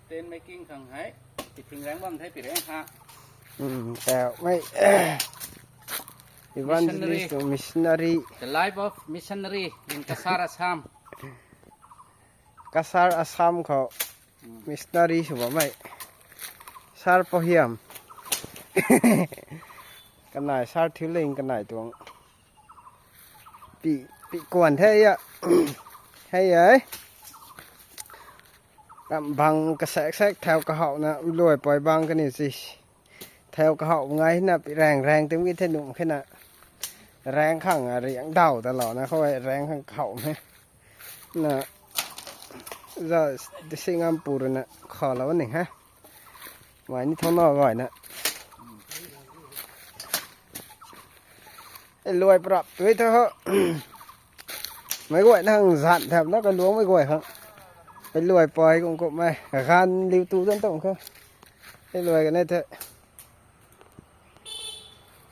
tên making thằng ấy thì thường ráng băng thấy bị đấy ha แต่ไม่ evangelist or missionary the life of missionary in Kasar Assam Kasar Assam เขา missionary สิว่าไม่ Sar Pohiam กันหน่าย Sar Thiling กันหน่ายตวงปีกวนแท้อ่ะ ให้เอ้ยกำบังกระแสกแทกแถวกระเหานะรวยปล่อยบังกันนี่สิแถวกระเหาไงนะปีแรงตึงวิทย์หนุ่มขึ้นน่ะแรงข้างเรียงเดาตลอดนะเขาไว้แรงข้างเขาไหมน่ะจะดิสิงามปูรนะขอแล้ววันหนึ่งฮะไว้นี่ท้องนอกก่อนนะไอ้รวยปรับด้วยเถอะ ไม่กวยนั่งสั่นแถบนั้นก็ล้วงไม่กวยครับไปรวยปล่อยกงกบไหมคันริวตูต้นต้มเขาไปรวยกันได้เถอะ